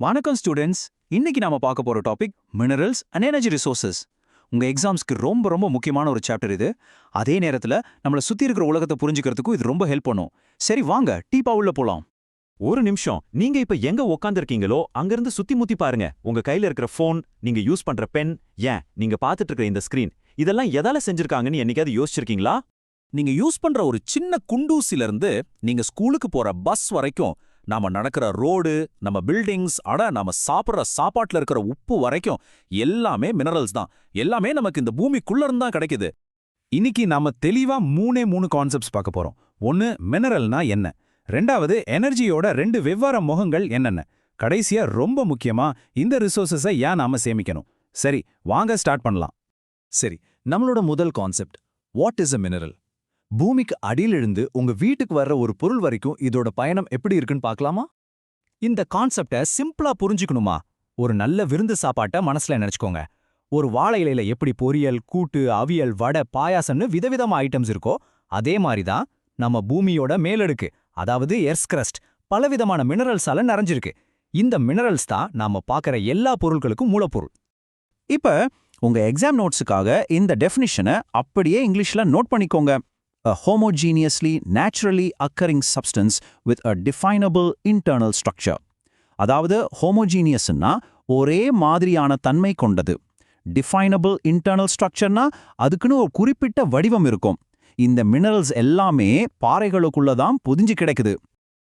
வணக்கம் ஸ்டூடெண்ட்ஸ். இன்னைக்கு நாம பார்க்க போற topic minerals and energy resources. உங்க எக்ஸாம்ஸ்க்கு ரொம்ப ரொம்ப முக்கியமான ஒரு சாப்டர் இது. அதே நேரத்துல நம்மள சுத்தி இருக்கிற உலகத்தை புரிஞ்சுக்கிறதுக்கும் இது ரொம்ப ஹெல்ப் பண்ணும். சரி வாங்க டீப்பா உள்ள போலாம். ஒரு நிமிஷம், நீங்க இப்ப எங்க உட்கார்ந்திருக்கீங்களோ அங்கிருந்து சுத்தி முத்தி பாருங்க. உங்க கையில இருக்கிற போன், நீங்க யூஸ் பண்ற பென், ஏன் நீங்க பார்த்துட்டு இருக்கிற இந்த ஸ்கிரீன், இதெல்லாம் எதால செஞ்சிருக்காங்கன்னு என்னைக்காவது யோசிச்சிருக்கீங்களா? நீங்க யூஸ் பண்ற ஒரு சின்ன குண்டூசில இருந்து நீங்க ஸ்கூலுக்கு போற பஸ் வரைக்கும், நாம நடக்கிற ரோடு, நம்ம பில்டிங்ஸ், நாம சாப்பிடுற சாப்பாட்டுல இருக்கிற உப்பு வரைக்கும் எல்லாமே மினரல்ஸ் தான். எல்லாமே நமக்கு இந்த பூமிக்குள்ள இருந்து தான் கிடைக்குது. இன்னைக்கு நாம தெளிவா மூணு கான்செப்ட்ஸ் பார்க்க போறோம். ஒன்னு மினரல்னா என்ன, ரெண்டாவது எனர்ஜியோட ரெண்டு வெவ்வேறு முகங்கள் என்னென்ன, கடைசியா ரொம்ப முக்கியமா இந்த ரிசோர்சஸை ஏன் நாம சேமிக்கணும். சரி வாங்க ஸ்டார்ட் பண்ணலாம். சரி, நம்மளோட முதல் concept, what is a mineral? பூமிக்கு அடியிலிருந்து உங்க வீட்டுக்கு வர்ற ஒரு பொருள் வரைக்கும் இதோட பயணம் எப்படி இருக்குன்னு பார்க்கலாமா? இந்த கான்செப்டை சிம்பிளா புரிஞ்சுக்கணுமா, ஒரு நல்ல விருந்து சாப்பாட்டை மனசுல நினைச்சுக்கோங்க. ஒரு வாழை இலையில எப்படி பொரியல், கூட்டு, அவியல், வடை, பாயாசம்னு விதவிதமா ஐட்டம்ஸ் இருக்கோ, அதே மாதிரி தான் நம்ம பூமியோட மேலடுக்கு, அதாவது எர்த் கிரஸ்ட், பலவிதமான மினரல்ஸால நிறைஞ்சிருக்கு. இந்த மினரல்ஸ் தான் நாம பார்க்குற எல்லா பொருட்களுக்கும் மூலப்பொருள். இப்ப உங்க எக்ஸாம் நோட்ஸுக்காக இந்த டெஃபினிஷனை அப்படியே இங்கிலீஷ்ல நோட் பண்ணிக்கோங்க. A homogeneously, naturally occurring substance with a definable internal structure. அதாவது homogeneousனா ஒரே மாதிரியான தன்மை கொண்டது. Definable internal structureனா அதுக்குன்னு ஒரு குறிப்பிட்ட வடிவம் இருக்கும். இந்த மினரல்ஸ் எல்லாமே பாறைகளுக்குள்ள தான் புதிஞ்சு கிடக்குது.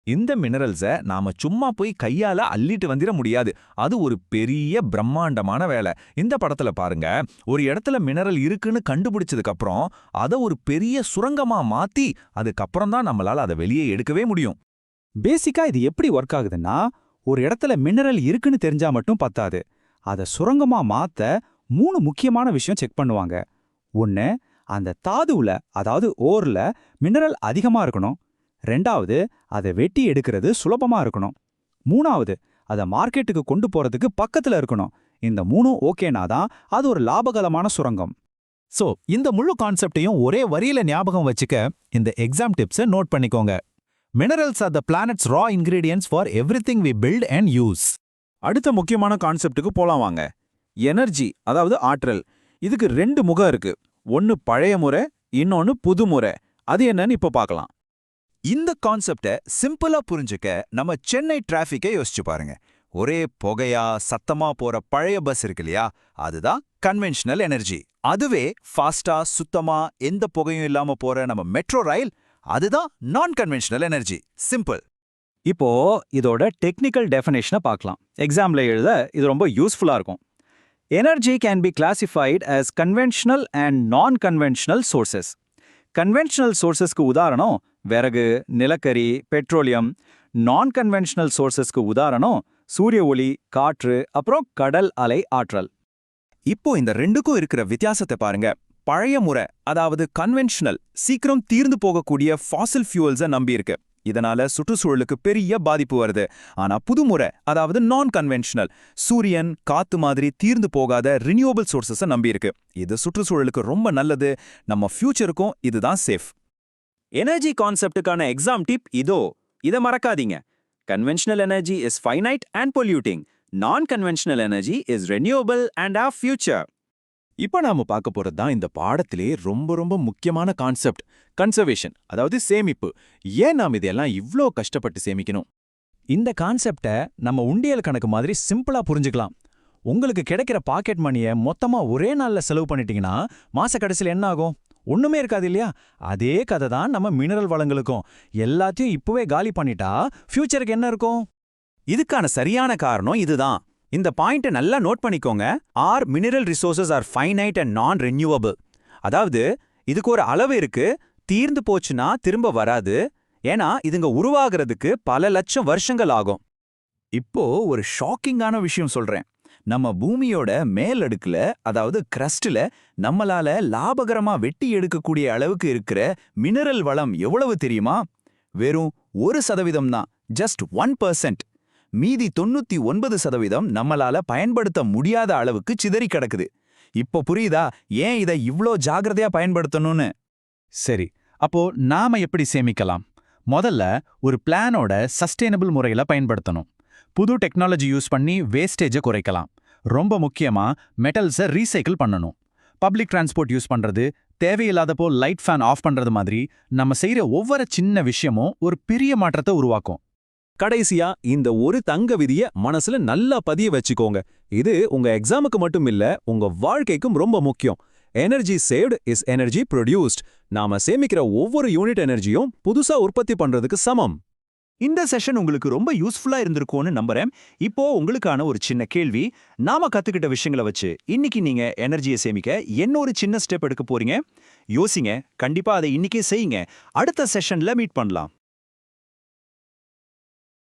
இந்த மினரல்ஸை நாம சும்மா போய் கையால அள்ளிட்டு வந்துட முடியாது. அது ஒரு பெரிய பிரம்மாண்டமான வேலை. இந்த படத்துல பாருங்க, ஒரு இடத்துல மினரல் இருக்குன்னு கண்டுபிடிச்சதுக்கு அப்புறம் அதை ஒரு பெரிய சுரங்கமா மாத்தி அதுக்கப்புறம் தான் நம்மளால அதை வெளியே எடுக்கவே முடியும். பேசிக்கா இது எப்படி ஒர்க் ஆகுதுன்னா, ஒரு இடத்துல மினரல் இருக்குன்னு தெரிஞ்சா மட்டும் பத்தாது. அதை சுரங்கமா மாத்த 3 முக்கியமான விஷயம் செக் பண்ணுவாங்க. ஒன்னு, அந்த தாதுவுல அதாவது ஓர்ல மினரல் அதிகமா இருக்கணும். ரெண்டாவது, அதை வெட்டி எடுக்கிறது சுலபமா இருக்கணும். மூணாவது, அதை மார்க்கெட்டுக்கு கொண்டு போறதுக்கு பக்கத்துல இருக்கணும். இந்த 3 ஓகேனா தான் அது ஒரு லாபகரமான சுரங்கம். சோ இந்த முழு கான்செப்டையும் ஒரே வரியில ஞாபகம் வச்சுக்க இந்த எக்ஸாம் டிப்ஸை நோட் பண்ணிக்கோங்க. Minerals are the planet's raw ingredients for everything we build and use. அடுத்த முக்கியமான கான்செப்டுக்கு போலாம் வாங்க. எனர்ஜி, அதாவது ஆற்றல். இதுக்கு 2 முகம் இருக்கு. ஒன்னு பழைய முறை, இன்னொன்னு புது முறை. அது என்னன்னு இப்ப பார்க்கலாம். இந்த கான்செப்டை சிம்பிளா புரிஞ்சுக்க நம்ம சென்னை டிராஃபிக்கை யோசிச்சு பாருங்க. ஒரே புகையா சத்தமா போற பழைய பஸ் இருக்கு இல்லையா, அதுதான் கன்வென்ஷனல் எனர்ஜி. அதுவே ஃபாஸ்டா சுத்தமா எந்த புகையும் இல்லாம போற நம்ம மெட்ரோ ரயில், அதுதான் நான் கன்வென்ஷனல் எனர்ஜி. சிம்பிள். இப்போ இதோட டெக்னிக்கல் டெஃபினேஷனை பார்க்கலாம். எக்ஸாம்ல எழுத இது ரொம்ப யூஸ்ஃபுல்லா இருக்கும். Energy can be classified as conventional and non-conventional sources. Conventional சோர்சஸ்க்கு உதாரணம் விறகு, நிலக்கரி, பெட்ரோலியம். நான் கன்வென்ஷனல் சோர்சஸ்க்கு உதாரணம் சூரிய ஒளி, காற்று, அப்புறம் கடல் அலை ஆற்றல். இப்போ இந்த ரெண்டுக்கும் இருக்கிற வித்தியாசத்தை பாருங்க. பழைய முறை, அதாவது கன்வென்ஷனல், சீக்கிரம் தீர்ந்து போகக்கூடிய ஃபாசில் ஃபியூவல்ஸை நம்பியிருக்கு. இதனால சுற்றுச்சூழலுக்கு பெரிய பாதிப்பு வருது. ஆனா புதுமுறை, அதாவது நான் கன்வென்ஷனல், சூரியன், காத்து மாதிரி தீர்ந்து போகாத ரினியூவபிள் சோர்சஸை நம்பியிருக்கு. இது சுற்றுச்சூழலுக்கு ரொம்ப நல்லது. நம்ம ஃபியூச்சருக்கும் இதுதான் சேஃப். எனர்ஜி கான்செப்டுக்கான எக்ஸாம் டிப் இதோ. இதை மறக்காதீங்க. Conventional energy is finite and polluting. Non conventional energy is renewable and our future. இப்ப நாம பார்க்க போறது தான் இந்த பாடத்திலே ரொம்ப ரொம்ப முக்கியமான கான்செப்ட், கன்சர்வேஷன், அதாவது சேமிப்பு. ஏன் நாம் இதெல்லாம் இவ்ளோ கஷ்டப்பட்டு சேமிக்கணும்? இந்த கான்செப்டை நம்ம உண்டியல் கணக்கு மாதிரி சிம்பிளா புரிஞ்சுக்கலாம். உங்களுக்கு கிடைக்கிற பாக்கெட் மணியை மொத்தமா ஒரே நாள்ல செலவு பண்ணிட்டீங்கன்னா மாச கடைசியில் என்ன ஆகும்? ஒண்ணுமே இருக்காது இல்லையா? அதே கதை தான் நம்ம மினரல் வளங்களுக்கும். எல்லாத்தையும் இப்பவே காலி பண்ணிட்டா ஃபியூச்சருக்கு என்ன இருக்கும்? இதுக்கான சரியான காரணம் இதுதான். இந்த பாயிண்ட்டை நல்லா நோட் பண்ணிக்கோங்க. Our mineral resources are finite and non renewable. அதாவது இதுக்கு ஒரு அளவு இருக்கு, தீர்ந்து போச்சுன்னா திரும்ப வராது. ஏன்னா இதுங்க உருவாகிறதுக்கு பல லட்சம் வருஷங்கள் ஆகும். இப்போ ஒரு ஷாக்கிங்கான விஷயம் சொல்றேன். நம்ம பூமியோட மேலடுக்குல, அதாவது கிரஸ்ட்ல, நம்மளால லாபகரமா வெட்டி எடுக்கக்கூடிய அளவுக்கு இருக்கிற மினரல் வளம் எவ்வளவு தெரியுமா? வெறும் 1% தான், ஜஸ்ட் 1%. மீதி 99% நம்மளால பயன்படுத்த முடியாத அளவுக்கு சிதறி கிடக்குது. இப்போ புரியுதா ஏன் இதை இவ்ளோ ஜாகிரதையா பயன்படுத்தணும்னு? சரி, அப்போ நாம எப்படி சேமிக்கலாம்? முதல்ல ஒரு பிளானோட சஸ்டெயினபிள் முறையில பயன்படுத்தணும். புது டெக்னாலஜி யூஸ் பண்ணி வேஸ்டேஜை குறைக்கலாம். ரொம்ப முக்கியமா மெட்டல்ஸை ரீசைக்கிள் பண்ணணும். பப்ளிக் டிரான்ஸ்போர்ட் யூஸ் பண்றது, தேவையில்லாதப்போ லைட் ஃபேன் ஆஃப் பண்றது மாதிரி நம்ம செய்யற ஒவ்வொரு சின்ன விஷயமும் ஒரு பெரிய மாற்றத்தை உருவாக்கும். கடைசியா இந்த ஒரு தங்க விதிய மனசுல நல்லா பதிய வச்சுக்கோங்க. இது உங்க எக்ஸாமுக்கு மட்டும் இல்ல, உங்க வாழ்க்கைக்கும் ரொம்ப முக்கியம். Energy saved is energy produced. நாம சேமிக்கிற ஒவ்வொரு யூனிட் எனர்ஜியும் புதுசா உற்பத்தி பண்றதுக்கு சமம். இந்த செஷன் உங்களுக்கு ரொம்ப யூஸ்ஃபுல்லா இருந்திருக்கும்னு நம்புறேன். இப்போ உங்களுக்கான ஒரு சின்ன கேள்வி. நாம கத்துக்கிட்ட விஷயங்களை வச்சு இன்னைக்கு நீங்க எனர்ஜியை சேமிக்க என்ன ஒரு சின்ன ஸ்டெப் எடுக்க போறீங்க? யோசிங்க. கண்டிப்பா அதை இன்னைக்கே செய்யுங்க. அடுத்த செஷன்ல மீட் பண்ணலாம்.